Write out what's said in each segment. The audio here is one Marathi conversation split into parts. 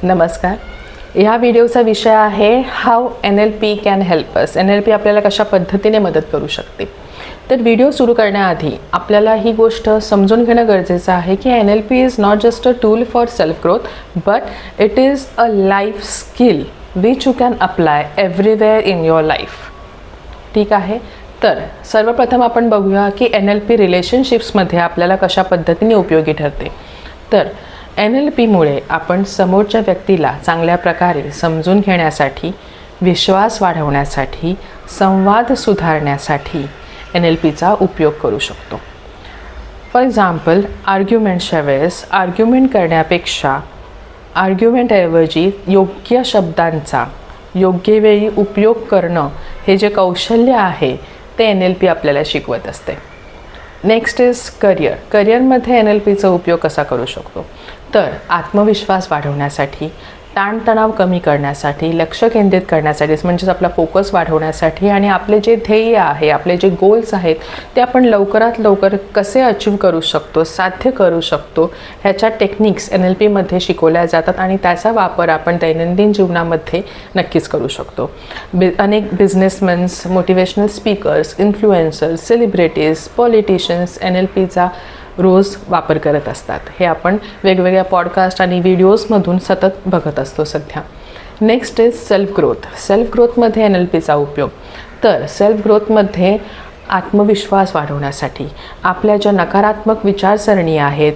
नमस्कार. ह्या व्हिडिओचा विषय आहे how NLP can help us. NLP आपल्याला कशा पद्धतीने मदत करू शकते. तर व्हिडिओ सुरू करण्याआधी आपल्याला ही गोष्ट समजून घेणं गरजेचं आहे की NLP is not just a tool for self growth but it is a life skill which you can apply everywhere in your life. ठीक आहे. तर सर्वप्रथम आपण बघूया की NLP रिलेशनशिप्समध्ये आपल्याला कशा पद्धतीने उपयोगी ठरते. तर NLPमुळे आपण समोरच्या व्यक्तीला चांगल्या प्रकारे समजून घेण्यासाठी, विश्वास वाढवण्यासाठी, संवाद सुधारण्यासाठी NLPचा उपयोग करू शकतो. फॉर एक्झाम्पल, आर्ग्युमेंटच्या वेळेस आर्ग्युमेंट करण्यापेक्षा आर्ग्युमेंटऐवजी योग्य शब्दांचा योग्य वेळी उपयोग करणं हे जे कौशल्य आहे ते NLP आपल्याला शिकवत असते. Next is career. करिअरमध्ये NLPचा उपयोग कसा करू शकतो. तर आत्मविश्वास वाढवण्यासाठी, ताणतणाव कमी करण्यासाठी, लक्ष केंद्रित करण्यासाठी म्हणजेच आपला फोकस वाढवण्यासाठी आणि आपले जे ध्येय आहे, आपले जे गोल्स आहेत ते आपण लवकरात लवकर कसे अचीव करू शकतो, साध्य करू शकतो, ह्याच्या टेक्निक्स NLPमध्ये शिकवल्या जातात आणि त्याचा वापर आपण दैनंदिन जीवनामध्ये नक्कीच करू शकतो. अनेक businessmans, motivational speakers, influencers, celebrities, politicians NLPचा रोज वापर करत असतात. हे आपण वेगवेगळ्या पॉडकास्ट आणि व्हिडिओजमधून सतत बघत असतो सध्या. Next is self growth. Self ग्रोथमध्ये NLPचा उपयोग. तर सेल्फ ग्रोथमध्ये आत्मविश्वास वाढवण्यासाठी, आपल्या ज्या नकारात्मक विचारसरणी आहेत,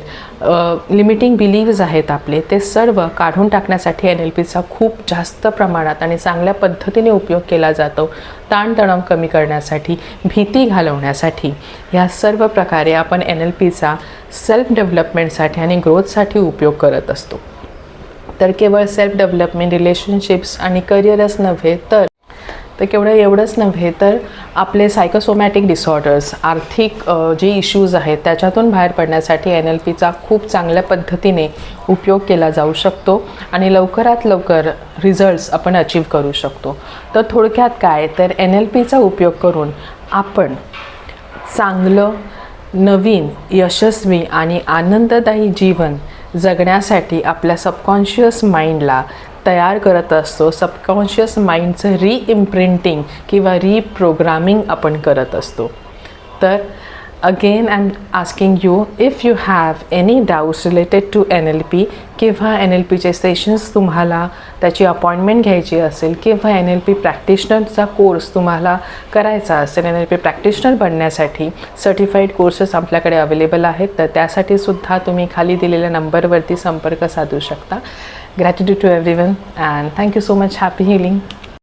लिमिटिंग बिलीव्स आहेत आपले, ते सर्व काढून टाकण्यासाठी NLPचा खूप जास्त प्रमाणात आणि चांगल्या पद्धतीने उपयोग केला जातो. ताणतणाव कमी करण्यासाठी, भीती घालवण्यासाठी ह्या सर्व प्रकारे आपण NLPचा सेल्फ डेव्हलपमेंटसाठी आणि ग्रोथसाठी उपयोग करत असतो. तर केवळ सेल्फ डेव्हलपमेंट, रिलेशनशिप्स आणि करिअरच नव्हे तर केवढं एवढंच नव्हे तर आपले सायकोसोमॅटिक डिसऑर्डर्स, आर्थिक जे इश्यूज आहेत त्याच्यातून बाहेर पडण्यासाठी NLPचा खूप चांगल्या पद्धतीने उपयोग केला जाऊ शकतो आणि लवकरात लवकर रिझल्ट्स आपण अचीव करू शकतो. तर थोडक्यात काय, तर NLPचा उपयोग करून आपण चांगलं, नवीन, यशस्वी आणि आनंददायी जीवन जगण्यासाठी आपल्या सबकॉन्शियस माइंडला तयार करत असतो. सबकॉन्शियस माइंडचं रिइम्प्रिंटिंग किंवा रिप्रोग्रामिंग आपण करत असतो. तर again I am asking you, if you have any doubts related to NLP किंवा NLPचे सेशन्स तुम्हाला त्याची अपॉइंटमेंट घ्यायची असेल किंवा NLP प्रॅक्टिशनरचा कोर्स तुम्हाला करायचा असेल, NLP प्रॅक्टिशनर बनण्यासाठी सर्टिफाईड कोर्सेस आपल्याकडे अवेलेबल आहेत. तर त्यासाठी सुद्धा तुम्ही खाली दिलेल्या नंबरवरती संपर्क साधू शकता. Gratitude to everyone and thank you so much. Happy healing.